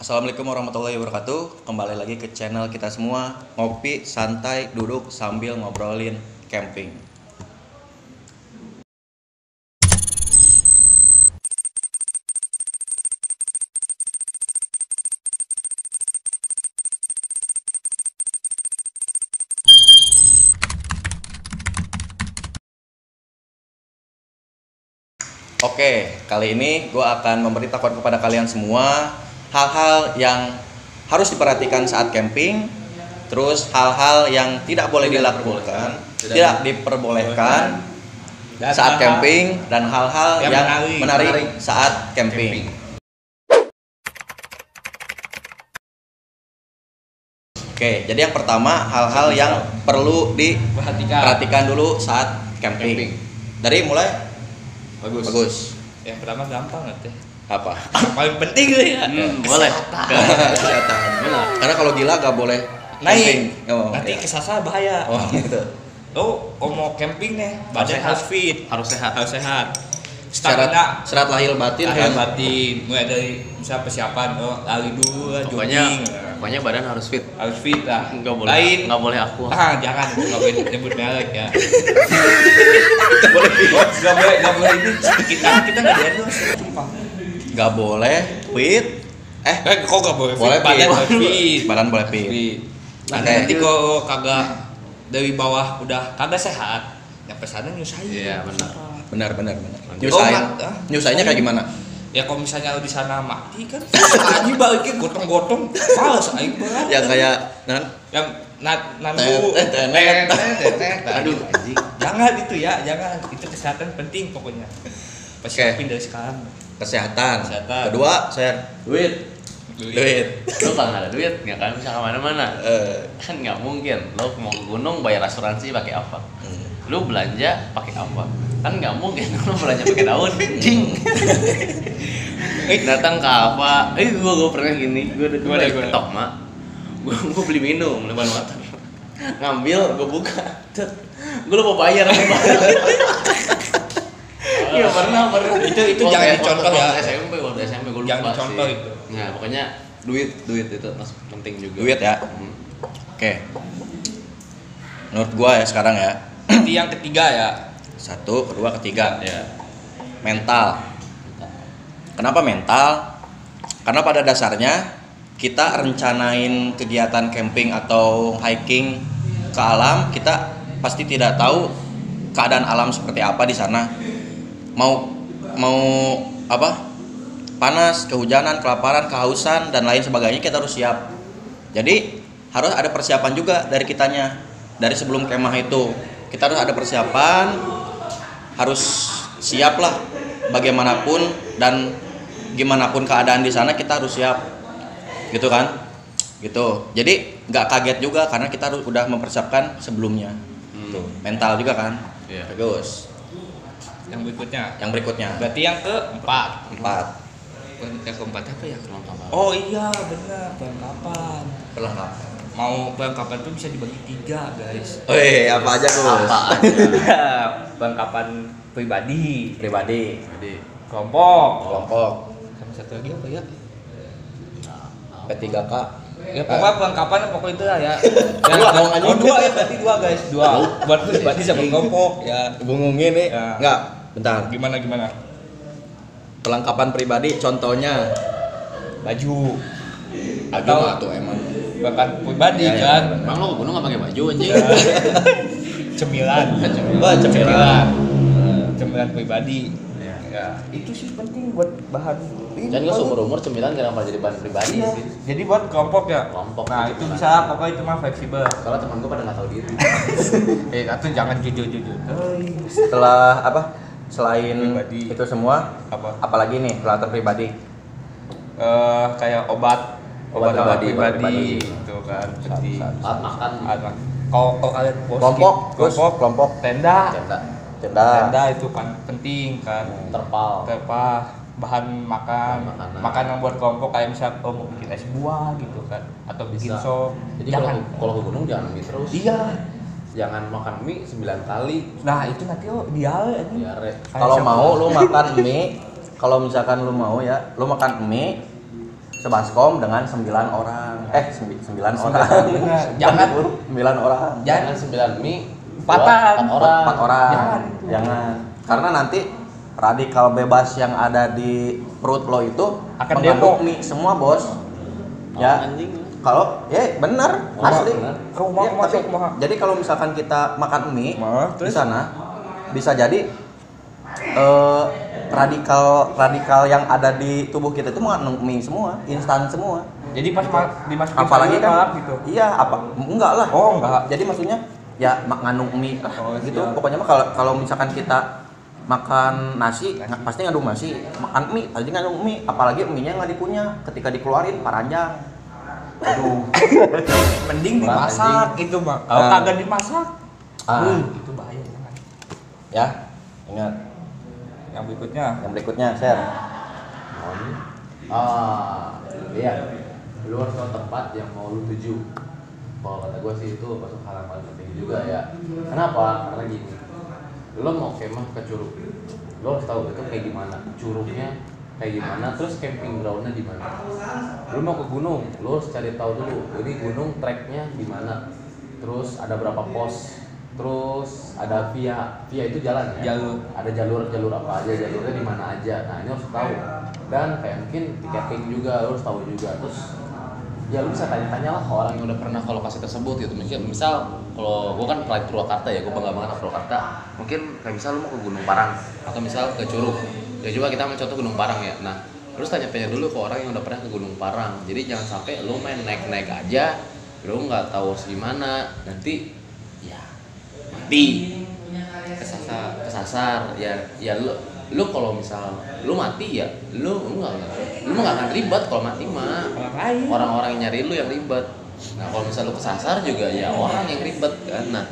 Assalamualaikum warahmatullahi wabarakatuh. Kembali lagi ke channel kita semua, ngopi santai duduk sambil ngobrolin camping. Oke, kali ini gue akan memberitahukan kepada kalian semua hal-hal yang harus diperhatikan saat camping, terus hal-hal yang tidak boleh dilakukan, tidak diperbolehkan saat camping, dan hal-hal yang menarik saat camping. Oke, jadi yang pertama hal-hal yang perlu diperhatikan dulu saat camping. Dari mulai Bagus. Yang pertama gampang nanti. Apa? Paling penting sih ya. Boleh. Kesehatan. Benar. Karena kalau gila gak boleh naik. Oh, nanti iya. kesasar bahaya. Oh gitu. Lo mau camping nih, badan harus fit, harus sehat. Serat lahir batin kan. Mulai dari misal persiapan, lari dulu, jogging. Pokoknya badan harus fit lah. Nggak boleh aku. Jangan, nggak boleh nyebut merek ya. Nggak boleh ini kita nggak ada sumpah. Nggak boleh fit. Kok nggak boleh fit? Boleh Badan harus fit. Badan boleh fit. Nanti kalau kagak dari bawah udah kagak sehat, nyampe sana nyusahin. Iya benar. Benar. Nyusahinnya kayak gimana? Ya kalau misalnya di sana mati kan, aja balikin gotong-gotong, males aing banget. Yang kayak yang nandu, aduh, jangan itu ya, jangan. Itu kesehatan penting pokoknya. Persiapin dari sekarang. Kesehatan. Kesehatan. Kedua, saya duit. Lo kalau nggak ada duit nggak akan bisa kemana-mana. Kan nggak mungkin. Lo mau ke gunung bayar asuransi pakai apa? Lo belanja pakai apa? Kan nggak mungkin lo belanja pakai daun. Jing. Datang ke apa? Gue pernah gini. Gue ke Tokma. Gue beli minum depan motor. Ngambil, gue buka. Gue lupa bayar. Iya pernah. Itu jangan dicontoh ya. SMP gue lupa. Jangan dicontoh itu. Nah pokoknya duit itu penting juga. Duit ya. Oke. Menurut gua ya sekarang ya. Nanti yang ketiga ya. 1, kedua, ketiga. Ya. Mental. Kenapa mental? Karena pada dasarnya kita rencanain kegiatan camping atau hiking ke alam, kita pasti tidak tahu keadaan alam seperti apa di sana. Mau apa? Panas, kehujanan, kelaparan, kehausan dan lain sebagainya, kita harus siap. Jadi harus ada persiapan juga dari kitanya. Dari sebelum kemah itu kita harus ada persiapan, harus siap lah bagaimanapun dan gimana pun keadaan di sana kita harus siap, gitu kan? Gitu. Jadi nggak kaget juga karena kita harus udah mempersiapkan sebelumnya. Tuh, mental juga kan? Iya. Bagus. Yang berikutnya. Berarti yang keempat. Yang keempat apa ya? Perlengkapan. Oh iya benar, perlengkapan. Mau perlengkapan tuh bisa dibagi 3 guys. Apa aja Gus? Perlengkapan pribadi, Jadi kelompok. Sama satu lagi apa ya? P3K. Ya pokoknya perlengkapan pokoknya itu lah ya. Dua ya berarti 2 guys. 2 buat pribadi sama kelompok ya. Bungungin nih. Ya. Enggak, bentar. Gimana? Perlengkapan pribadi contohnya Baju. atau emang Perlengkapan pribadi Ya, kan. emang lo ke gunung nggak pakai baju anjing? Cemilan. Cemilan pribadi. Ya, itu sih penting buat bahan. Dan gue seumur cemilan gak pernah jadi bahan pribadi Iya. sih. Jadi buat kelompok ya. Nah, gitu itu kan. bisa pokoknya itu mah fleksibel. Soalnya teman gue pada nggak tahu diri. Itu jangan jujur. setelah apa? Selain Pribadi. itu semua, apalagi nih peralatan pribadi? Kayak obat pribadi. itu kan penting. Alat makan. Kalau kalian Kelompok. tenda Tenda. itu kan penting kan. Terpal. Bahan makan, Makanan. makanan buat kelompok kayak misal mau bikin es buah gitu kan atau bikin Bisa. sop. Jadi Jangan. kalau ke gunung jangan mie terus. Iya. Jangan makan mie 9 kali. Nah, itu nanti diare aja. Diare. Kalau mau lu makan mie, kalau misalkan lu mau ya, lu makan mie sebaskom dengan 9 orang. 9 orang. Jangan 9 orang. Jangan 9 mie 4 orang. 4 orang. Jangan. Karena nanti radikal bebas yang ada di perut lo itu akan mengandung demo mie semua, Bos. Ya. Anjing. Kalau benar, asli. Bener. Rumah Ya, masuk tapi- rumah. Jadi kalau misalkan kita makan mie di Terus sana bisa jadi radikal yang ada di tubuh kita itu mengandung mie semua, instan semua. jadi pas dimasukin Apalagi sayur kan malah gitu. Iya, enggak lah. Oh, enggak. Jadi maksudnya ya ngandung mie lah Oh, gitu. siap. Pokoknya mah kalau misalkan kita makan nasi pasti ngandung nasi, makan mie pasti ngandung mie, apalagi mie-nya nggak dikunyah, ketika dikeluarin paranjang. Aduh. Mending Kurang dimasak itu mah. Kalau kagak dimasak, itu bahaya jangan. Ya, ingat Yang berikutnya yang berikutnya share. Iya. Lu harus tahu tempat yang mau lu tuju. Kalau kata gue sih itu masuk hal yang paling penting juga ya. Kenapa? Karena gini, lo mau kemah ke Curug, lo harus tahu itu kayak gimana, curugnya kayak gimana, terus camping groundnya di mana. Lo mau ke gunung, lo harus cari tahu dulu, ini gunung treknya di mana, terus ada berapa pos, terus ada via itu jalan ya. Ada jalur apa aja, jalurnya di mana aja. Nah ini harus tahu. Dan kayak mungkin tiketing juga lo harus tahu juga. Terus ya lu bisa tanya-tanya lah ke orang yang udah pernah ke lokasi tersebut gitu. Misal kalau gue kan pernah Purwakarta ya, gue bangga banget sama Purwakarta. Mungkin kayak misal lu mau ke Gunung Parang atau misal ke Curug, ya coba kita ambil contoh Gunung Parang ya. Nah terus tanya-tanya dulu ke orang yang udah pernah ke Gunung Parang. Jadi jangan sampai lu main naik-naik aja, lu nggak tahu gimana, nanti ya mati, kesasar ya lu kalau misal lu mati ya lu nggak akan ribet kalau mati mah, orang-orang yang nyari lu yang ribet. Nah kalau misal lu kesasar juga ya orang yang ribet kan. Nah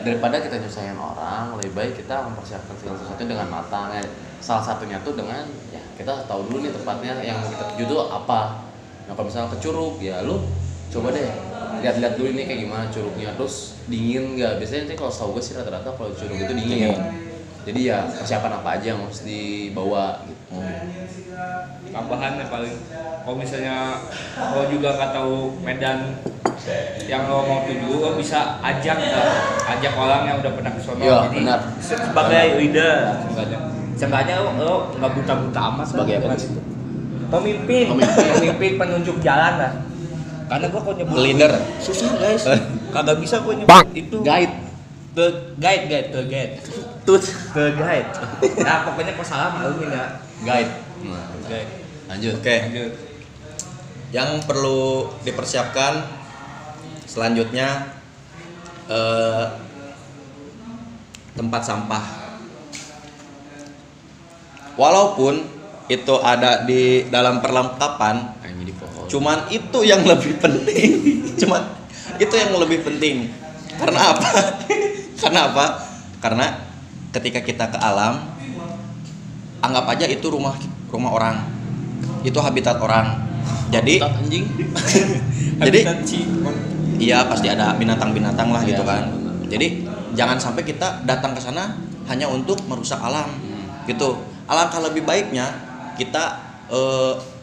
daripada kita nyusahin orang, lebih baik kita mempersiapkan segala sesuatu dengan matang. Salah satunya tuh dengan ya kita tahu dulu nih tempatnya yang mau kita tuju tuh apa. Nah kalau misalnya ke Curug ya lu coba deh lihat-lihat dulu ini kayak gimana curugnya, terus dingin nggak. Biasanya nanti kalau setahu gue sih rata-rata kalau Curug itu dingin. Jadi ya persiapan apa aja yang harus dibawa gitu. tambahan yang paling kalau misalnya kalau juga nggak tahu medan yang lo mau tuju, lo bisa ajak orang yang udah pernah ke sono. Iya, Jadi benar. sebagai leader seenggaknya lo nggak buta-buta amat Sebagai apa lah. sih? Pemimpin penunjuk jalan lah. Karena gua kalau nyebut Leader. susah guys, kagak bisa gua nyebut itu Guide. guide. Nah pokoknya kok salah malumin ya. Guide. Guide. Lanjut. Oke. Lanjut. Yang perlu dipersiapkan selanjutnya tempat sampah. Walaupun itu ada di dalam perlengkapan, Kayak di pohon. cuman itu yang lebih penting. Cuman itu yang lebih penting. Karena apa? Karena ketika kita ke alam, anggap aja itu rumah orang. Itu habitat orang. Jadi Tat anjing. jadi Habitat iya pasti ada binatang-binatang lah gitu Iya, kan. benar. Jadi jangan sampai kita datang ke sana hanya untuk merusak alam. Gitu. Alangkah lebih baiknya kita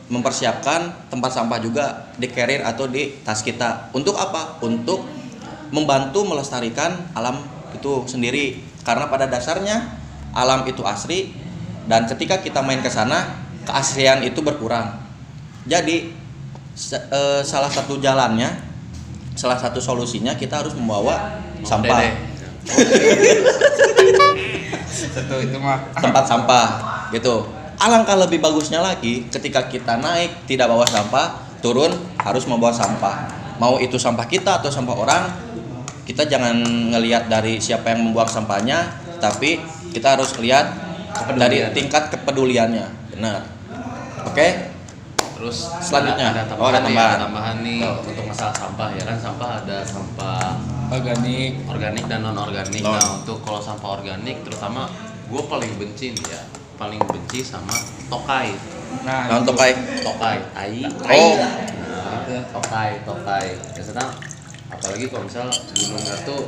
mempersiapkan tempat sampah juga di carrier atau di tas kita. Untuk apa? Untuk membantu melestarikan alam itu sendiri. Karena pada dasarnya alam itu asri dan ketika kita main ke sana, keasrian itu berkurang. Jadi salah satu jalannya, salah satu solusinya kita harus membawa sampah. Satu itu mah Tempat sampah gitu. Alangkah lebih bagusnya lagi ketika kita naik tidak bawa sampah, turun harus membawa sampah. Mau itu sampah kita atau sampah orang, kita jangan ngelihat dari siapa yang membuang sampahnya, tapi kita harus lihat dari tingkat kepeduliannya. Benar. Oke? Terus Selanjutnya. ada Oh, ada tambahan. tambahan nih untuk masalah sampah ya kan. Sampah ada sampah organik dan non organik. Non. Nah untuk kalau sampah organik terutama gue paling benci nih ya, paling benci sama tokai. nah Untuk kai. Tokai tai. Oh. Nah, tokai biasanya apalagi kalau misal gunungnya tuh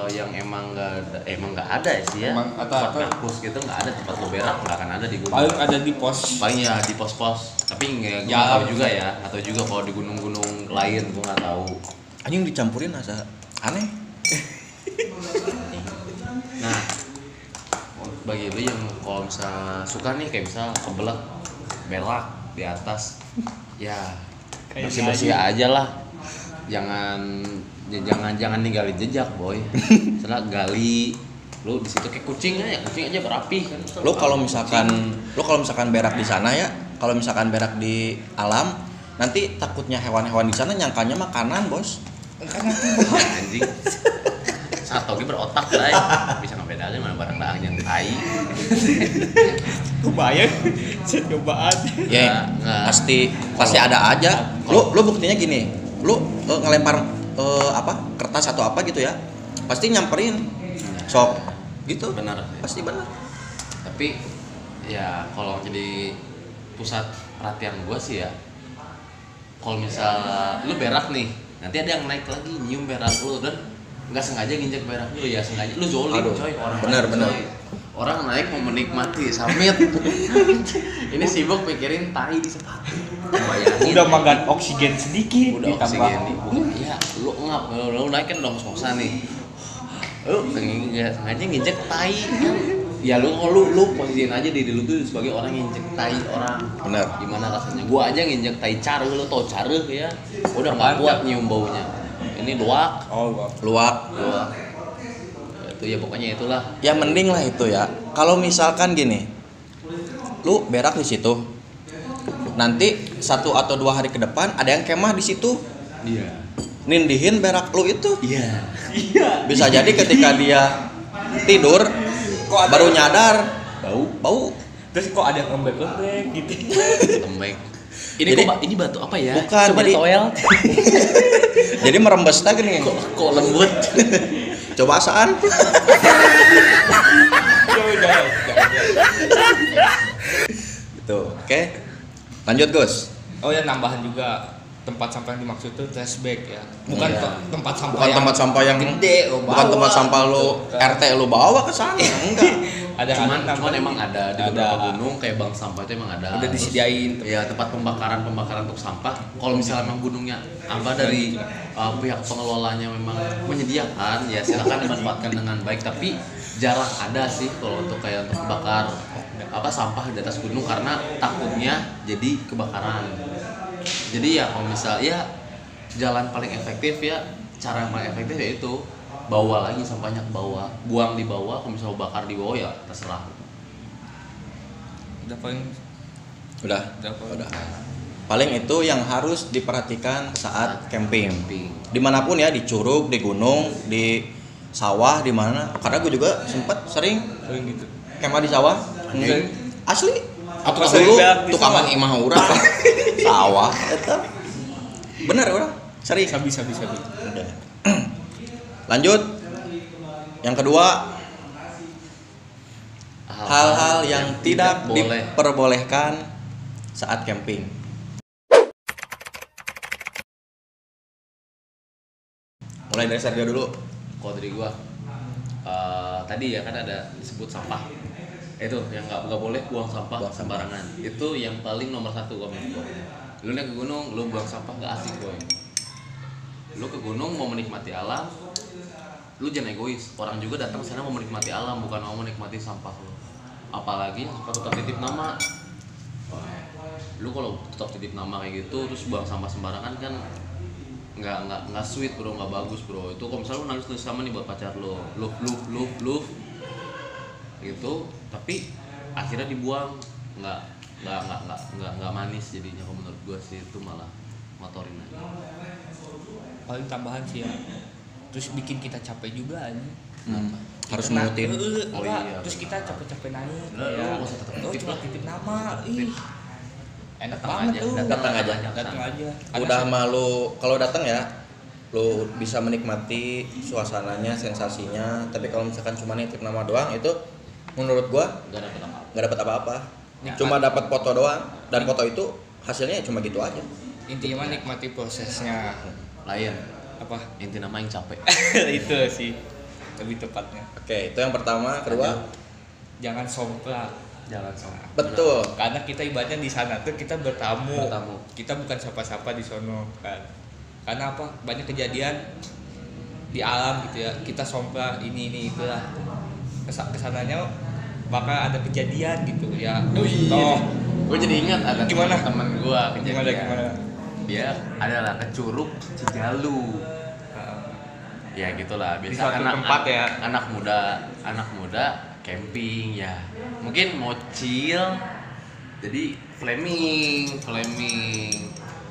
yang emang nggak ada sih ya. Emang Tempat atau kampus gitu nggak ada, tempat lo berak nggak akan ada di gunung. paling ada di pos. Paling ya di pos-pos, tapi nggak Ya, tahu juga ya, atau juga kalau di gunung-gunung lain gue nggak tahu. Anjing dicampurin asa aneh. Nah, bagi lu yang kalau misalnya suka nih kayak misal kebelet berak di atas, ya Kayak bersih-bersih aja lah. Jangan ninggalin jejak, boy. Setelah gali lu di situ kayak kucing aja berapi kan. Lu kalau misalkan berak di sana ya, kalau misalkan berak di alam, nanti takutnya hewan-hewan di sana nyangkanya makanan, Bos. Anjing. Satu lagi berotak lah, bisa ngebedain mana barang daang yang tai. Kebayang, saya cobaan. Ya, Nggak. pasti ada aja. Lu buktinya gini, lu ngelempar kertas atau apa gitu ya, pasti nyamperin sok gitu. Benar. Pasti benar. Tapi ya kalau jadi pusat perhatian gue sih ya, kalau misal lu berak nih, nanti ada yang naik lagi nyium berak lu dan nggak sengaja nginjek berak lu, ya sengaja lu zolim. Aduh, coy, orang benar. orang naik mau menikmati samit. Ini sibuk mikirin tai di sepatu. Bayangin, Udah makan oksigen sedikit, udah ditambah oksigen nih, bukan ya lu ngap, lu naik kan udah ngos-ngosan nih, lu nggak sengaja nginjek tai kan. Ya lu posisiin aja diri lu tuh sebagai orang nginjek tai orang. Benar. Gimana rasanya? Gua aja nginjek tai careuh, lu tau careuh ya. Udah nggak kuat nyium baunya. Ini luak. Luak. Itu ya pokoknya itulah. Ya mending lah itu ya. Kalau misalkan gini, lu berak di situ, nanti 1 atau 2 hari ke depan ada yang kemah di situ, Iya. nindihin berak lu itu. Iya. Bisa jadi ketika dia tidur baru nyadar bau. Terus kok ada lembek-lembek gitu. Tembek. Ini Jadi- ini batu apa ya? Bukan, Coba jadi- ditoel. Jadi merembes tak gini. Kok lembut. Coba asaan. Ya udah. Gitu. Oke. Lanjut, Gus. Oh ya, nambahan juga tempat sampah yang dimaksud itu trash bag ya. Bukan Iya. tempat sampah Bukan yang tempat sampah yang gede lo bukan bawa. tempat sampah lu RT lu bawa ke sana. Enggak. Ada cuman namanya. emang ada di Ada. beberapa gunung kayak bank sampah itu emang ada. Udah Terus, disediain. ya tempat pembakaran untuk sampah. Kalau misalnya emang gunungnya apa dari pihak pengelolanya memang menyediakan, ya silakan dimanfaatkan dengan baik. Tapi jarang ada sih kalau untuk kayak untuk bakar sampah di atas gunung karena takutnya jadi kebakaran. Jadi ya kalau misal ya jalan paling efektif ya, cara yang paling efektif yaitu bawa lagi sampahnya ke bawah, buang di bawah. Kalau misalnya bakar di bawah ya terserah. Udah paling Udah. Paling itu yang harus diperhatikan saat camping. Dimanapun ya, di curug, di gunung, di sawah, di mana. Karena gue juga sempet sering gitu. kemah di sawah. Anjing. Asli. Apa Pas sering dulu berak di tukang sawah? imah urang sawah eta. Bener orang. Sering. Sabi. Udah. Lanjut. Yang kedua, hal-hal yang tidak boleh. diperbolehkan saat camping. Mulai dari Sergio dulu. Kalau dari gua tadi ya kan ada disebut sampah. Itu yang nggak boleh buang sampah Buang sampah. sembarangan. Itu yang paling nomor 1 kalau menurut gua. Lu naik ke gunung, lu buang sampah nggak asik, boy. Lu ke gunung mau menikmati alam, lu jangan egois. Orang juga datang sana mau menikmati alam, bukan mau menikmati sampah lu. Apalagi yang suka tukang titip nama. Lu kalau tetap titip nama kayak gitu terus buang sampah sembarangan kan nggak sweet bro, nggak bagus bro. Itu kalau misalnya lu nulis sama nih buat pacar lo, love gitu, tapi akhirnya dibuang, nggak manis jadinya. Kalau menurut gua sih itu malah motorin aja. Paling tambahan sih ya. Terus bikin kita capek juga aja. Harus Nah, nurutin. Oh iya, terus kita capek-capek naik Lah, ya. lu nggak usah tetep titip lah. Cuma titip nama. Ih. Enak Datang banget aja, tuh. datang aja. Datang aja. Udah malu kalau datang ya, lu bisa menikmati suasananya, sensasinya. Tapi kalau misalkan cuma nitip nama doang, itu menurut gua Gak dapet apa. nggak dapat apa-apa. Ya, Cuma dapat foto doang, dan foto itu hasilnya cuma gitu aja. Intinya mah nikmati prosesnya. Lain, Apa? inti nama yang capek. Itu sih. lebih tepatnya. Oke, itu yang pertama. Kedua, Jangan sompral. Jangan sombong. betul. Karena kita ibaratnya di sana tuh kita bertamu. Bertamu. Kita bukan siapa-siapa di sono kan. Karena apa? Banyak kejadian di alam gitu ya. Kita sompral ini itulah. Kesananya bakal ada kejadian gitu ya. Toh, Gue jadi ingat ada Gimana? teman gue kejadian. gimana? Dia adalah ke Curug Cijalu. Ya gitulah, Di biasa suatu tempat ya. anak muda camping ya. Mungkin mau chill. Jadi flaming.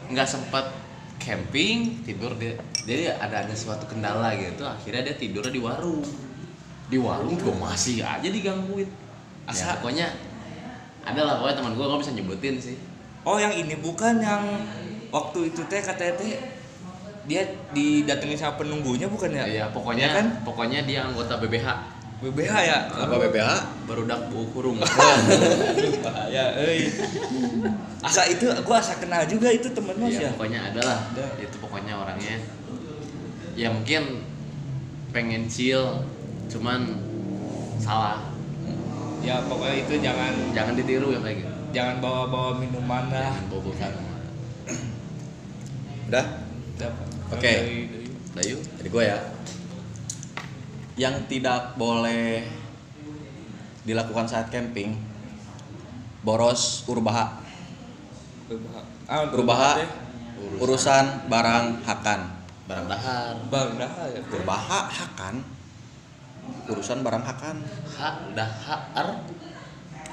Nggak sempat camping, tidur dia. Jadi ada suatu kendala gitu. Akhirnya dia tidurnya di warung. Di warung gue masih aja digangguin. Ya, pokoknya ada lah, pokoknya teman gue nggak bisa nyebutin sih. Oh, yang ini bukan yang waktu itu teh katanya teh dia didatengin sama penunggunya bukan ya? Iya, pokoknya Ya kan? pokoknya dia anggota BBH. BBH ya? Apa BPH? Barudak bau kurung. Bahaya, asa itu gua asa kenal juga itu temen Mas ya. Iya, pokoknya adalah. Ada. Itu pokoknya orangnya. Ya mungkin pengen chill, cuman salah. Ya pokoknya itu Jangan ditiru ya kayak gitu. jangan bawa minuman lah. Jangan bobo kan. Udah? Oke. Dayu. Jadi gue ya. Yang tidak boleh dilakukan saat camping, boros urbaha. Urbaha urusan barang hakan. Barang dahar. Bang dah ya. Urbaha hakan. Urusan barang hakan. Hak dahar.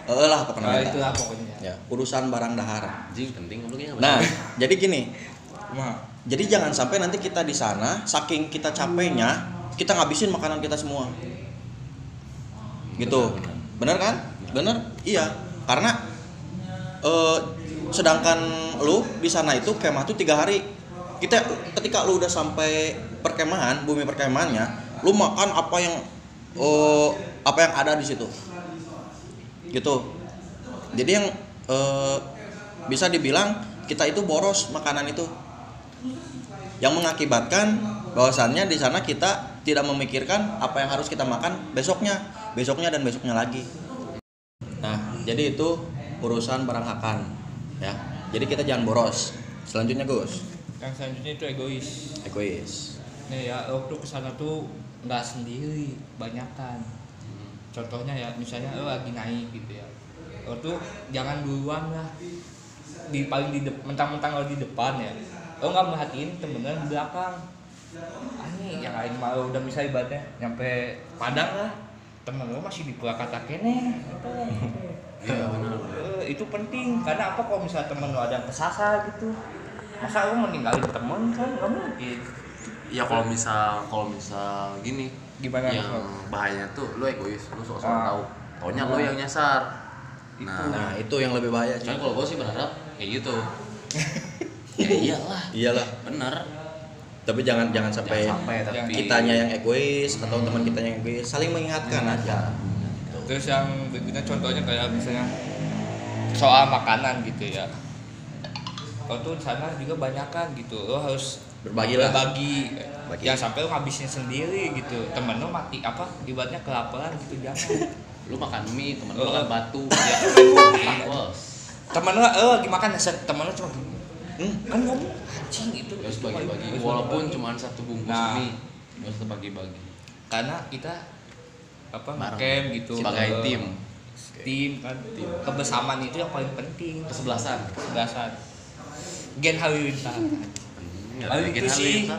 Lah pokoknya. Itu lah pokoknya. Ya, urusan barang dahar. Anjing penting lu kayaknya. Nah, jadi gini. Cuma Jadi jangan sampai nanti kita di sana saking kita capeknya, kita ngabisin makanan kita semua. Gitu. Bener kan? Bener? Iya. Karena sedangkan lu di sana itu kemah tuh 3 hari. Ketika lu udah sampai perkemahan, bumi perkemahannya, lu makan apa yang ada di situ. Gitu. Jadi yang bisa dibilang kita itu boros makanan itu. Yang mengakibatkan bahwasannya di sana kita tidak memikirkan apa yang harus kita makan besoknya dan besoknya lagi. Nah, jadi itu urusan barang hakan, ya. Jadi kita jangan boros. Selanjutnya Gus. yang selanjutnya itu Egois. Nih ya, waktu kesana tuh nggak sendiri, banyakan. Contohnya ya, misalnya lo lagi naik gitu ya. Lo tuh jangan duluan lah. Mentang-mentang lo di depan ya. Lo nggak merhatiin temen-temen di belakang. Yang lain malah udah misalnya ibaratnya nyampe Padang lah. Temen lo masih di Purwakarta kene. Iya benar. Itu penting karena apa kalau misalnya temen lo ada yang kesasar gitu. Masa lo meninggalin temen kan nggak mungkin. Ya kalau misal gini, Gimana yang maksud? bahayanya tuh lu egois, lu sok tahu. Taunya lu yang nyasar. Nah, itu yang lebih bahaya. Cuman kalau gue sih berharap kayak gitu. Ya iyalah. Iyalah. Bener. Tapi jangan sampai tapi kitanya yang egois atau teman kita yang egois, saling mengingatkan aja. Terus yang berikutnya contohnya kayak misalnya soal makanan gitu ya. Kalau tuh sana juga banyakan gitu, lo harus Berbagi lah. Bagi. Bagi. Yang sampai lo ngabisin sendiri gitu. Temen lo mati ibaratnya kelaparan gitu jangan. lu makan mie, temen lu makan batu. Ya. Bos. Temen lo lagi makan temen lo cuma gini. Kan ngomong anjing itu. Harus bagi-bagi. Walaupun cuma satu bungkus Nah. mie, harus bagi-bagi. Karena kita Bareng. camp gitu Sebagai tim. Kan kebersamaan itu yang paling penting. Kesebelasan. Gen Halilintar. Paling itu sih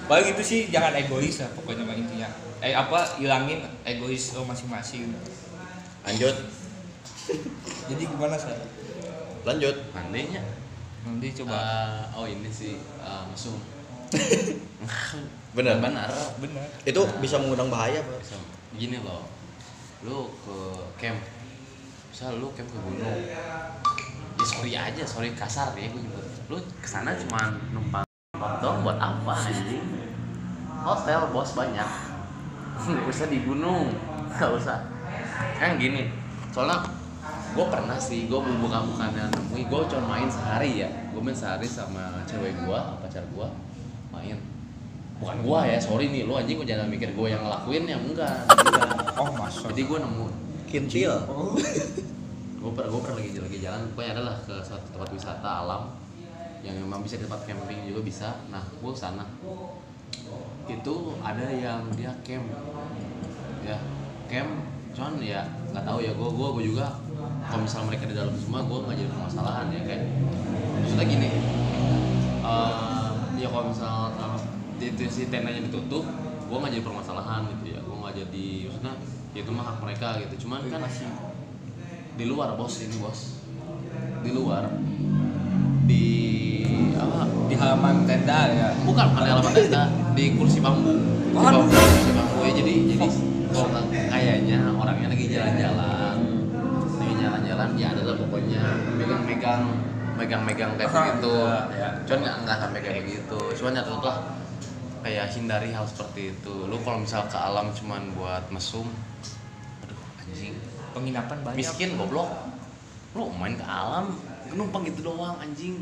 paling itu sih jangan egois lah pokoknya mah intinya. Hilangin egois lo masing-masing. Lanjut. Jadi gimana sih? Lanjut. Nanti coba. Ini sih mesum. Benar. Benar. Itu bisa mengundang bahaya, Pak. Gini loh, lu ke camp, misal lu camp ke gunung, ya sorry kasar ya gue nyebut. Lu kesana cuma numpang doang buat apa anjing? Hotel bos banyak, nggak usah di gunung, nggak usah. Kan gini, soalnya gue pernah sih, gue bukan nemui, gue cuma main sehari ya, gue main sehari sama cewek gue, pacar gue, main. bukan gua ya, sorry nih lu anjing, gua jangan mikir gua yang ngelakuin ya, enggak. Oh masuk. Jadi gua nemu Kintil. gue pernah lagi jalan, pokoknya adalah ke suatu tempat wisata alam yang memang bisa di tempat camping juga bisa. Nah gue sana itu ada yang dia camp ya, camp cuman ya nggak tahu ya, gue juga kalau misalnya mereka di dalam semua gue nggak jadi permasalahan ya, kayak maksudnya gini, ya kalau misalnya itu si tendanya ditutup gue nggak jadi permasalahan gitu ya, gue nggak jadi, maksudnya ya itu mah hak mereka gitu. Cuman kan masih di luar bos, ini bos di luar, di apa, Di halaman tenda ya. bukan di halaman tenda, di kursi bambu. Kursi bambu ya, jadi kalau kayaknya orangnya lagi jalan-jalan ya adalah pokoknya megang kayak begitu. Cuman nggak sampai kayak begitu, cuman ya tetap kayak hindari hal seperti itu. Lu kalau misal ke alam cuman buat mesum, aduh anjing, Penginapan banyak. miskin goblok. Lu main ke alam numpang gitu doang anjing.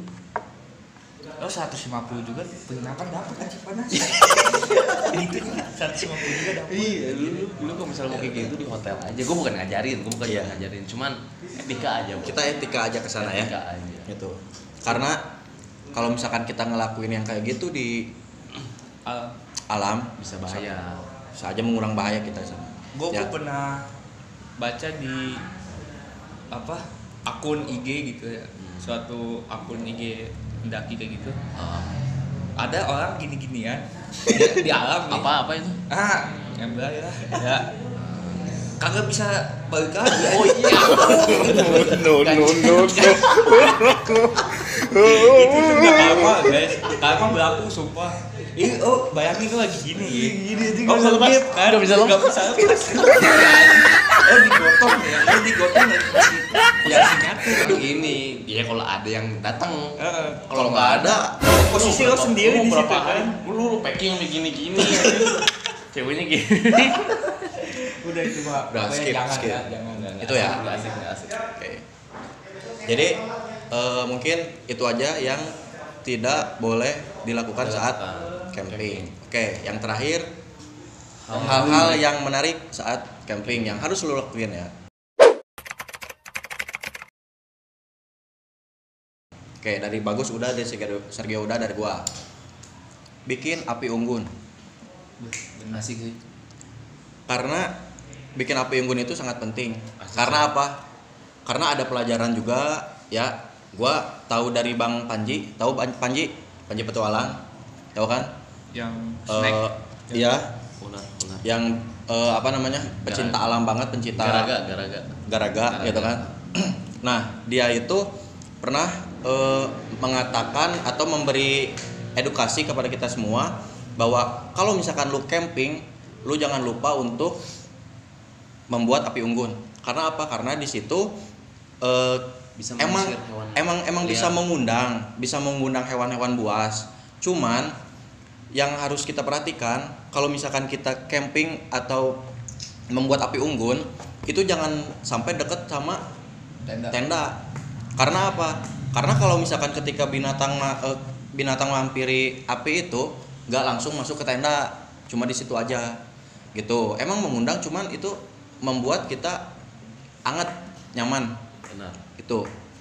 Oh 150 juga penginapan dapat kan Cipanas. Itu 150 juga dapat. Iya, lu kalau misalnya mau kayak gitu di hotel aja. Gue bukan ngajarin, ngajarin, cuman etika aja. Bro. Kita etika aja ke sana ya. Etika aja. Gitu. Karena kalau misalkan kita ngelakuin yang kayak gitu di alam Bisa bahaya. bisa aja mengulang bahaya kita sana. Gue Ya. pernah baca di apa akun IG gitu ya, suatu akun IG mendaki kayak gitu. Ada orang gini-ginian di alam nih. Apa itu? Ngambil ya. Ya. Kagak bisa balik lagi. Oh iya. No. Itu tuh nggak karma guys, karma berlaku sumpah. Ini bayangin tuh lagi gini ya. Gini nggak bisa lepas. Kan Nggak bisa lepas. Nggak bisa lepas. Digotong ya. Digotong ya sinyatir. Ini ya kalau ada yang datang. Kalau nggak ada, Posisi lo sendiri di situ berapa hari? kan. Lu packing gini. Ceweknya gini. Udah cuma Udah, skip. jangan. Itu ya. Nggak asik. Oke. Jadi mungkin itu aja yang tidak boleh dilakukan saat camping. Oke, yang terakhir hal-hal yang menarik saat camping yang harus lo lakuin ya. Oke, dari Bagus udah, dari Sergio udah, dari gua. Bikin api unggun. Asik sih. Karena bikin api unggun itu sangat penting. Asik. Karena apa? Karena ada pelajaran juga ya. Gua tahu dari Bang Panji, tahu Panji Petualang. Tahu kan? Yang snack. Iya, Benar. yang apa namanya? Pecinta alam banget, pencinta garaga gitu kan. Nah, dia itu pernah mengatakan atau memberi edukasi kepada kita semua bahwa kalau misalkan lu camping, lu jangan lupa untuk membuat api unggun. Karena apa? Karena di situ Bisa emang bisa mengundang hewan-hewan buas. Cuman yang harus kita perhatikan kalau misalkan kita camping atau membuat api unggun itu jangan sampai deket sama tenda. Karena apa? Karena kalau misalkan ketika binatang mampiri api itu nggak langsung masuk ke tenda, cuma di situ aja gitu. Emang mengundang, cuman itu membuat kita hangat, nyaman. Benar.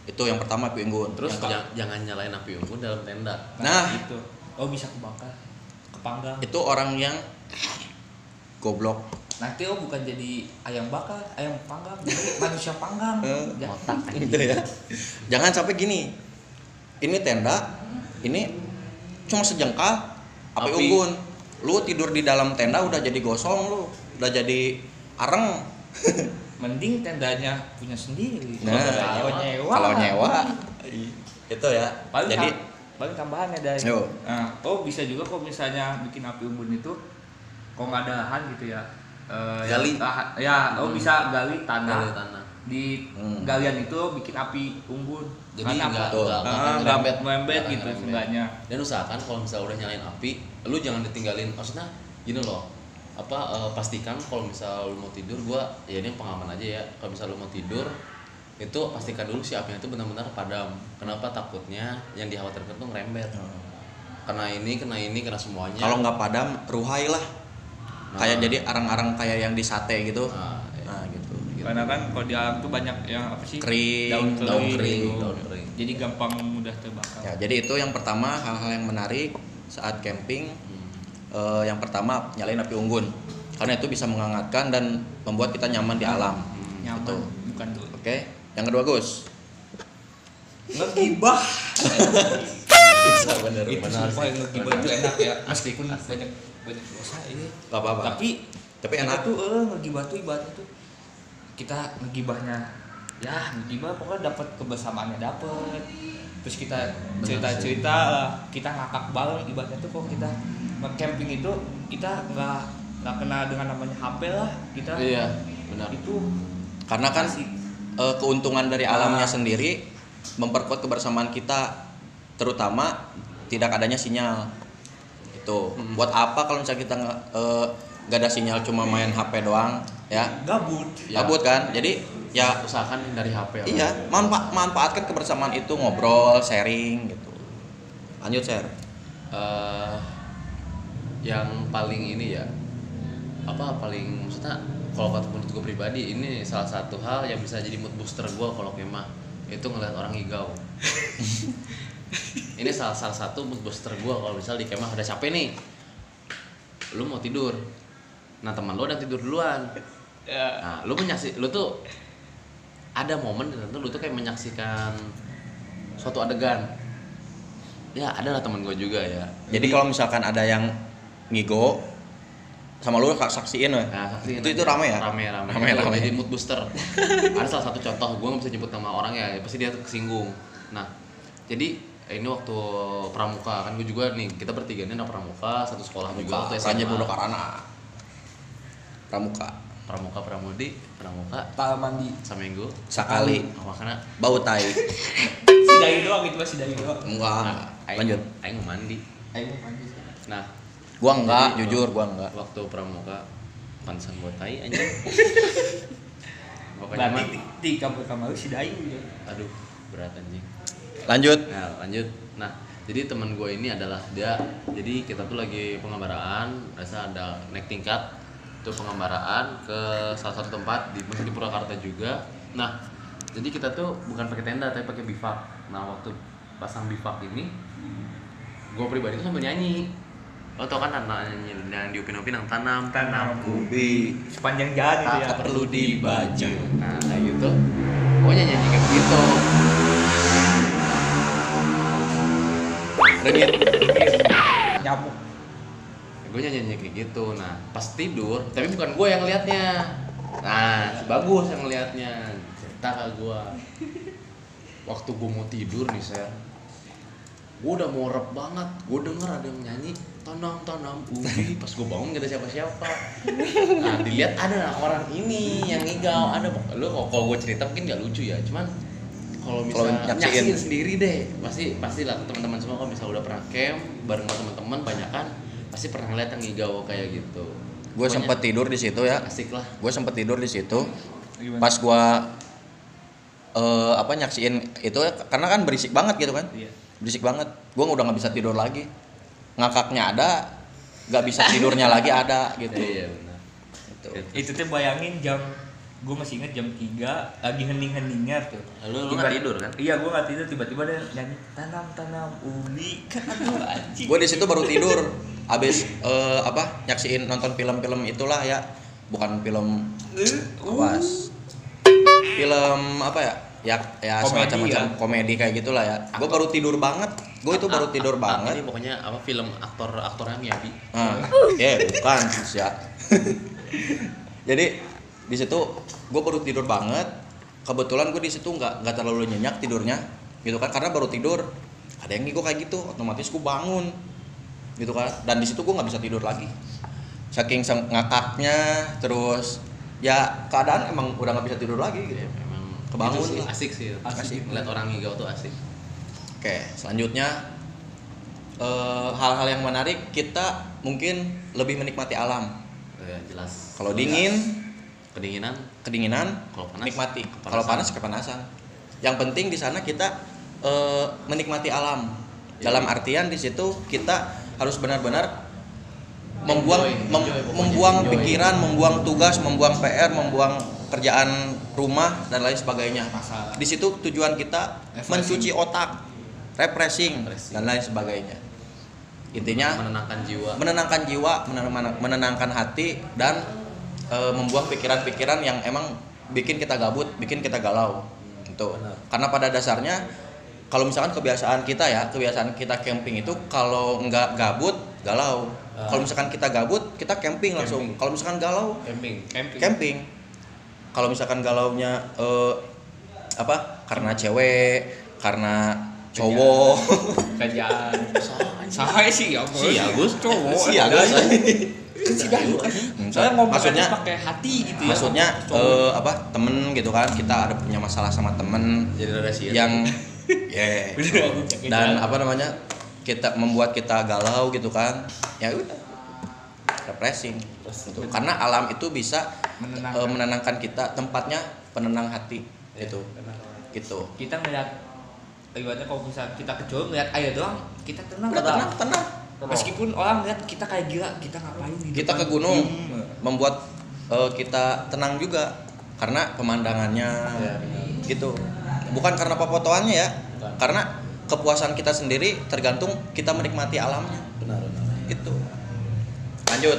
Itu yang pertama api unggun. Terus jangan nyalain api unggun dalam tenda. Nah, itu bisa kebakar, kepanggang. itu orang yang goblok. Nanti bukan jadi ayam bakar, ayam panggang, jadi manusia panggang. Otak Gitu ya. Jangan sampai gini. Ini tenda, ini cuma sejengkal api unggun. Lu tidur di dalam tenda udah jadi gosong lu, udah jadi areng. Mending tendanya punya sendiri. Nah, kalau nyewa itu ya. Jadi paling tambahannya dari. Yo. Nah, bisa juga kok misalnya bikin api unggun itu kok nggak ada lahan gitu ya. Gali. Bisa gali tanah. Di Hmm. galian itu bikin api unggun. Jadi nggak melembet gitu seenggaknya. Dan usahakan kalau misalnya udah nyalain api, lu jangan ditinggalin. Maksudnya gini loh, pastikan kalau misal lu mau tidur, ini pengalaman aja ya, kalau misal lu mau tidur itu pastikan dulu si apinya itu benar-benar padam. Kenapa? Takutnya yang dikhawatirkan tuh ngerembet. kena semuanya. Kalau nggak padam, ruhai lah. Kayak jadi arang-arang kayak yang di sate gitu. Nah, gitu. Karena kan kalau di alam tuh banyak yang apa sih? Kering, daun kering. Jadi gampang mudah terbakar. Ya, jadi itu yang pertama, hal-hal yang menarik saat camping. Yang pertama, nyalain api unggun. Karena itu bisa menghangatkan dan membuat kita nyaman di alam. Nyaman, gitu. bukan tuh. Oke. Yang kedua, Gus. Ngegibah. Bener. Itu sumpah yang ngegibah itu enak ya. Meskipun banyak dosa ini. Gak apa-apa. Tapi enak. tuh ngegibah tuh ibaratnya tuh kita ngegibahnya ya ngegibah pokoknya dapat kebersamaannya dapat. Terus kita cerita-cerita lah, kita ngakak bareng ibaratnya tuh kalau kita nge-camping itu kita nggak kena dengan namanya HP lah kita. Iya, benar. Itu Karena kan keuntungan dari alamnya sendiri memperkuat kebersamaan kita, terutama tidak adanya sinyal. Itu buat apa kalau misalnya kita nggak ada sinyal, cuma main HP doang, ya gabut kan. Jadi ya usahakan hindari HP. Iya, manfaatkan kebersamaan itu, ngobrol, sharing gitu. Lanjut, share. Yang paling ini ya, paling maksudnya kalau menurut gue pribadi, ini salah satu hal yang bisa jadi mood booster gue kalau kemah, itu ngeliat orang higau. Ini salah satu mood booster gue kalau misal di kemah udah capek nih, lu mau tidur, nah teman lu udah tidur duluan, nah lu tuh ada momen tertentu lu tuh kayak menyaksikan suatu adegan. Ya ada lah teman gue juga ya. Jadi kalau misalkan ada yang ngigo sama lu saksiin weh. Nah, saksiin itu rame ya? Rame. Jadi mood booster. Ada salah satu contoh, gue nggak bisa nyebut nama orang ya, pasti dia kesinggung. Nah, jadi ini waktu pramuka kan gue juga nih, kita bertiga ini anak pramuka, satu sekolah juga waktu SMA. Budak Karana. Pramuka Pramudi, pramuka tak mandi seminggu sekali. Makanya Bau tai. sidai doang itu masih sidai doang. Enggak. Lanjut. Aing mau mandi. Nah, Gua enggak, jadi, jujur gua enggak. Waktu pramuka pantesan gua tai anjing. Berarti di kamar sidai gitu. Aduh, berat anjing. Lanjut. Nah, jadi teman gue ini adalah jadi kita tuh lagi pengembaraan, rasa ada naik tingkat itu pengembaraan ke salah satu tempat masih di Purwakarta juga. Nah, jadi kita tuh bukan pakai tenda tapi pakai bivak. Nah, waktu pasang bivak ini gue pribadi tuh sambil nyanyi. Lo tau kan nyanyi yang di Upin-Upin yang tanam ubi sepanjang jalan itu ya. tak perlu dibaju. Nah, kayak gitu. Pokoknya nyanyi kayak gitu. Rengit. Nyamuk. Gue nyanyi kayak gitu. Nah, pas tidur, tapi bukan gue yang ngeliatnya. Nah, si Bagus yang ngeliatnya. Cerita ke gue. Waktu gue mau tidur nih, gue udah mau rep banget. Gue denger ada yang nyanyi tanam ubi. Pas gue bangun gak ada siapa-siapa. Nah, dilihat ada orang ini yang ngigau. Ada lu kalau gue cerita mungkin gak lucu ya. Cuman kalau misalnya nyaksiin sendiri deh, pasti lah teman-teman semua kalau misalnya udah pernah camp bareng sama teman-teman banyak kan pasti pernah ngeliat yang ngigau kayak gitu. Gue sempet tidur di situ ya. Asik lah. Gue sempet tidur di situ. Pas gue nyaksiin itu karena kan berisik banget gitu kan. Iya. Berisik banget. Gue udah nggak bisa tidur lagi. Ngakaknya ada, nggak bisa tidurnya lagi ada gitu. Iya benar. Itu tuh bayangin gue masih inget jam 3 lagi hening-heningnya tuh. Lu nggak tidur kan? Iya, gue nggak tidur, tiba-tiba dia nyanyi tanam ubi kan. Aduh anjing. Gue di situ baru tidur. Abis nyaksiin nonton film-film itulah ya, bukan film awas. Film apa ya? Ya Komedi semacam komedi kayak gitulah ya. Gue baru tidur banget. Gue itu baru tidur banget. Ini pokoknya film aktornya Miyabi. Bukan ya. Jadi di situ gue baru tidur banget. Kebetulan gue di situ nggak terlalu nyenyak tidurnya, gitu kan? Karena baru tidur. Ada yang ngigo kayak gitu, otomatis gue bangun, gitu kan? Dan di situ gue nggak bisa tidur lagi. Saking ngakaknya, terus ya keadaan emang udah nggak bisa tidur lagi. Gitu. Ya, memang kebangun sih, lah. asik sih. Asik. Ngeliat orang ngigau tuh asik. Oke, selanjutnya hal-hal yang menarik, kita mungkin lebih menikmati alam. Ya, jelas. Kalau dingin, kedinginan, kalau panas, nikmati. Kalau panas kepanasan. Yang penting di sana kita menikmati alam. Dalam artian di situ kita harus benar-benar membuang pikiran, membuang tugas, membuang PR, membuang kerjaan rumah dan lain sebagainya. Di situ tujuan kita mencuci otak, refreshing dan lain sebagainya. Intinya menenangkan jiwa, menenangkan hati dan membuang pikiran-pikiran yang emang bikin kita gabut, bikin kita galau. Gitu. Karena pada dasarnya kalau misalkan kebiasaan kita camping itu kalau nggak gabut galau. Kalau misalkan kita gabut kita camping langsung. Kalau misalkan galau camping. Kalau misalkan galaunya karena cewek, karena cowok, kerjaan. Saya sih ya, si Agus cowok. Si Agus. Saya ngomong maksudnya pakai hati gitu ya. Maksudnya temen gitu kan, kita ada punya masalah sama temen yang dan kita membuat kita galau gitu kan, ya udah refreshing gitu. Karena alam itu bisa menenangkan kita, tempatnya penenang hati gitu. Kita ngeliat ibaratnya kalau misalnya kita kecuali ngeliat air doang kita tenang. Meskipun orang lihat kita kayak gila, kita ngapain gitu. Kita ke gunung membuat kita tenang juga karena pemandangannya gitu. Bukan karena pepotoannya ya. Karena kepuasan kita sendiri tergantung kita menikmati alamnya. Benar. Gitu. Lanjut.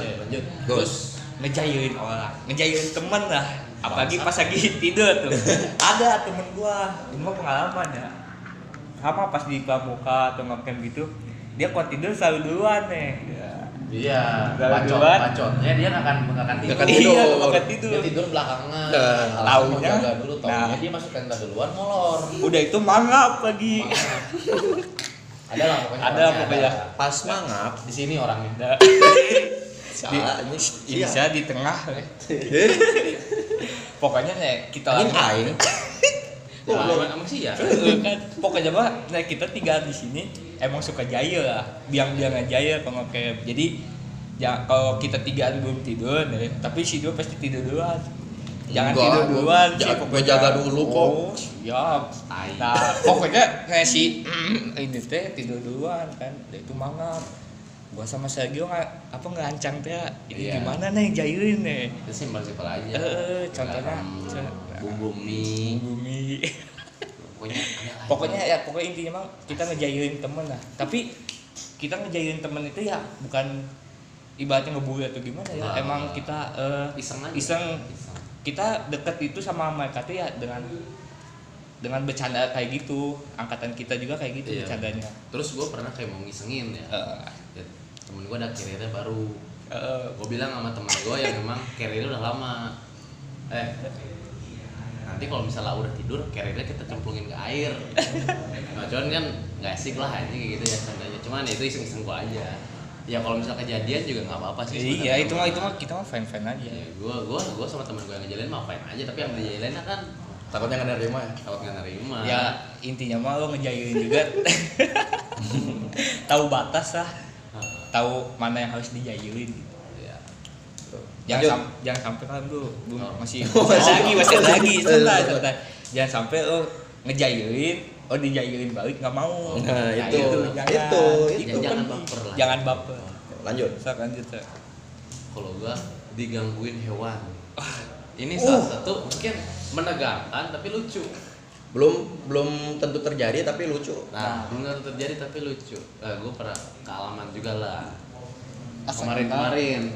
Terus ngejailin orang, ngejailin temen lah. Apalagi pas lagi tidur tuh. Ada temen gua, ini mah pengalaman ya. Sama pas di Pramuka atau ngecamp gitu, dia kalau tidur selalu duluan nih. Iya, bacotnya dia nggak akan tidur. Iya, akan tidur. Dia tidur belakangan. Taunya jaga dulu, taunya dia masuk tenda duluan molor. Udah itu mangap lagi. Ada pokoknya. Pas mangap di sini orangnya. Bisa di tengah. Pokoknya nih kita aing. Emang sih ya. Kan pokoknya mah kita tinggal di sini emang suka jaya lah, biang-biang jaya kalau kayak. Jadi ya kalau kita tigaan belum tidur nih, tapi si dua pasti tidur duluan. Jangan tidur duluan sih, pokoknya jaga dulu kok. Siap. Nah, pokoknya kayak si ini teh tidur duluan kan. Dia itu mangap. Gua sama Sergio ngelancang teh. Ini gimana nih jayuin nih? Itu simpel-simpel aja. Contohnya bumbu mie. Pokoknya intinya mah kita ngejailin temen lah. Tapi kita ngejailin temen itu ya bukan ibaratnya ngebully atau gimana ya. Emang kita iseng. Kita deket itu sama mereka tuh ya dengan bercanda kayak gitu. Angkatan kita juga kayak gitu bercandanya. Terus gue pernah kayak mau ngisengin ya. Temen gue ada carrier baru. Gue bilang sama temen gue yang memang carrier udah lama. Nanti kalau misalnya udah tidur, carrier kita cemplungin ke air. Nah, cuman kan nggak asik lah ini gitu ya sandanya. Cuman itu iseng-iseng gue aja. Ya kalau misalnya kejadian juga nggak apa-apa sih. Iya, itu mah kita mah fine aja. Ya, gue sama temen gue yang ngejalin mah fine aja, tapi yang dijailinnya kan Takutnya nggak nerima ya? takut nggak nerima. Ya intinya mah lo ngejailin juga. Tahu batas lah. Tahu mana yang harus dijailin gitu. Jangan sampai kan lu masih lagi santai. Jangan sampai lo ngejailin, dijailin balik nggak mau. Nah, itu Jangan baper lah. Jangan baper. Lanjut. Lanjut. Kalau gua digangguin hewan. Ini salah satu mungkin menegangkan tapi lucu. Belum tentu terjadi tapi lucu. Nah, belum tentu terjadi tapi lucu. Gue pernah kealaman juga lah. Kemarin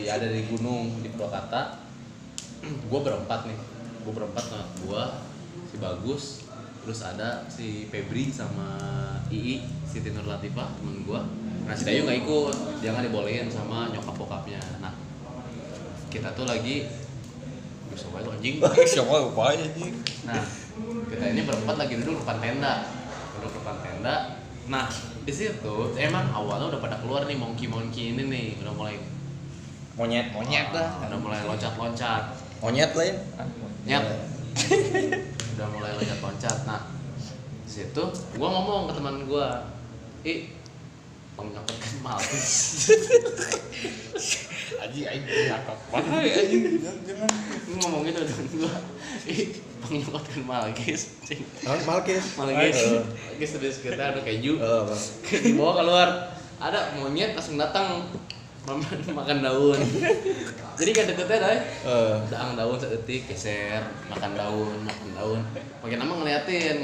ada di gunung di Purwakarta. Gue berempat sama gue, si Bagus, terus ada si Febri sama Ii, Siti Nur Latifah temen gue. Nah si Dayu nggak ikut, dia nggak dibolehin sama nyokap bokapnya. Nah kita tuh lagi siapa itu anjing? Nah kita ini berempat lagi duduk depan tenda. Nah di situ emang awalnya udah pada keluar nih monkey ini nih, udah mulai Monyet lah, udah mulai loncat Monyet lah ya. Nyet. Udah mulai loncat. Nah di situ gua ngomong ke teman gua, Penyekotan Malkis. Aji aing ngakak banget anjing. Jangan. Lu ngomong gitu dengan gua. Penyekotan Malkis. Malkis. Malkis terus kita ada keju. Dibawa keluar. Ada monyet langsung datang makan daun. Jadi kan deketnya dah. Daang daun sedetik geser, makan daun. Makin lama ngeliatin.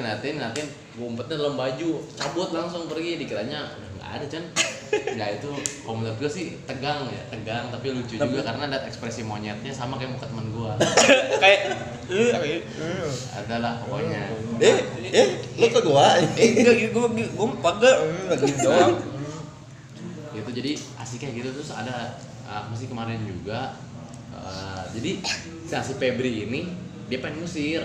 Gua umpetnya dalam baju, cabut langsung pergi. Dikiranya nggak ada Chan. Nggak, itu kalau menurut gua sih tegang tapi lucu juga karena ada ekspresi monyetnya sama kayak muka teman gua. Kayak Adalah pokoknya. Lu ke gua. gua pagak lagi doang. Gitu, jadi asik kayak gitu. Terus ada masih kemarin juga jadi si Febri ini dia pengen ngusir,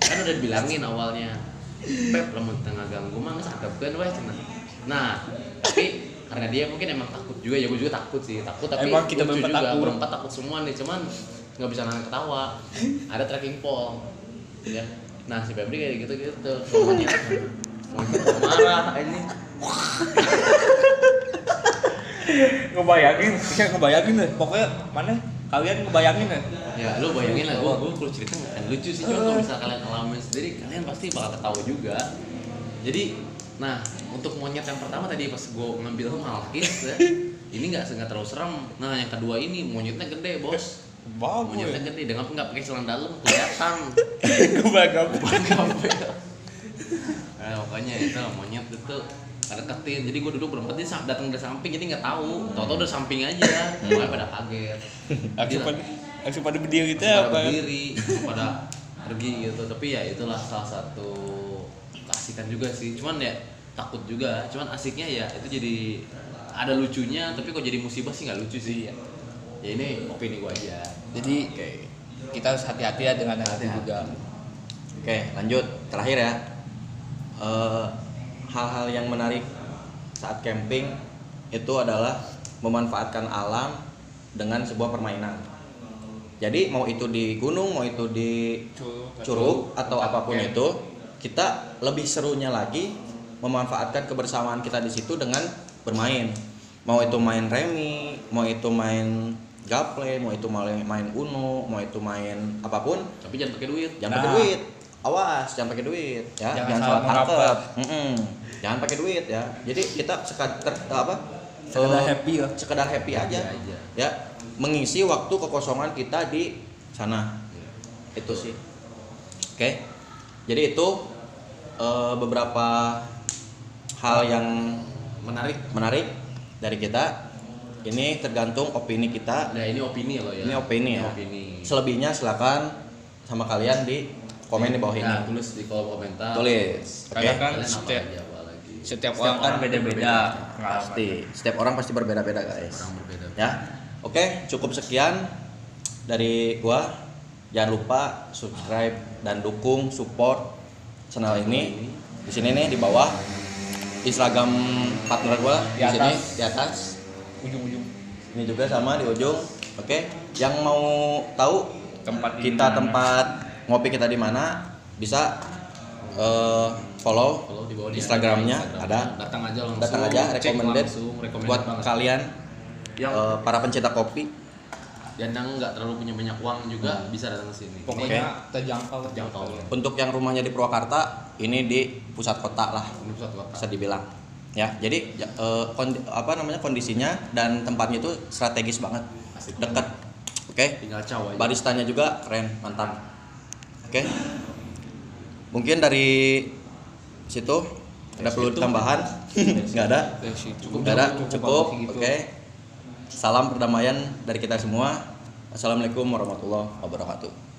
kan udah dibilangin awalnya, Pep lamun tengah ganggu mah geus adepkeun we cenah. Nah tapi karena dia mungkin emang takut juga, ya gue juga takut tapi emang kita lucu berempat juga, takut. berempat takut semua nih, cuman nggak bisa nahan ketawa. Ada tracking pole ya. Nah si Febri kayak gitu semuanya marah ini. Ngebayangin deh, pokoknya mana kalian ngebayangin deh. Ya lu bayangin lah, gue kalau cerita nggak akan lucu sih, cuma kalau misalnya kalian alamin sendiri kalian pasti bakal ketawa juga. Jadi nah untuk monyet yang pertama tadi pas gue ngambil Malkis ya, ini nggak terlalu serem. Nah yang kedua ini monyetnya gede bos. Monyetnya gede dengan nggak pakai celana dalam kelihatan. Gabel. Nah pokoknya itu monyet itu ada deketin, jadi gue duduk berempat, dia datang dari samping, jadi nggak tahu, tau dari samping aja, makanya pada kaget. Langsung pada berdiri gitu pada apa? berdiri, pada pergi gitu. Tapi ya itulah salah satu keasikan juga sih. Cuman ya takut juga, cuman asiknya ya itu jadi ada lucunya. Tapi kok jadi musibah sih nggak lucu sih ya. Ya ini opini gue aja. Jadi kita harus hati-hati ya dengan hati juga. Oke, lanjut. Terakhir ya. Hal-hal yang menarik saat camping itu adalah memanfaatkan alam dengan sebuah permainan. Jadi mau itu di gunung, mau itu di curug atau apapun itu, kita lebih serunya lagi memanfaatkan kebersamaan kita di situ dengan bermain. Mau itu main remi, mau itu main gaple, mau itu main uno, mau itu main apapun. Tapi jangan pakai duit. Jangan pakai duit. Awas, jangan pakai duit ya. Jangan Jangan salah salah tangkap. Jangan pakai duit ya. Jadi kita sekedar happy ya. Sekedar happy aja. Ya, mengisi waktu kekosongan kita di sana. Itu sih. Oke. Jadi itu beberapa hal yang menarik dari kita. Ini tergantung opini kita. Nah ini opini loh ya. Ini opini ya. Selebihnya silakan sama kalian di komen di bawah ini. Nah, tulis di kolom komentar. Tulis. Karena kan setiap orang kan beda-beda. Pasti. Setiap orang pasti berbeda-beda, guys. Orang berbeda. Ya. Oke, cukup sekian dari gua. Jangan lupa subscribe dan dukung support channel ini. Di sini nih di bawah Instagram partner gua di sini di atas. Ujung-ujung. Ini juga sama di ujung. Oke. Yang mau tahu tempat ngopi kita di mana, bisa follow di bawah Instagramnya ada. Datang aja langsung. Datang aja, recommended buat banget. kalian Yang para pencinta kopi. Dan yang nggak terlalu punya banyak uang juga bisa datang ke sini. Pokoknya terjangkau. Untuk yang rumahnya di Purwakarta, ini di pusat kota lah, Ini pusat kota. bisa dibilang. Ya, jadi kondisinya dan tempatnya itu strategis banget, Asik. dekat. Oke. Tinggal caw aja. Baristanya juga keren, mantap. Oke. Mungkin dari situ ada perlu tambahan? Nggak ada. Cukup. Oke. Salam perdamaian dari kita semua. Assalamualaikum warahmatullahi wabarakatuh.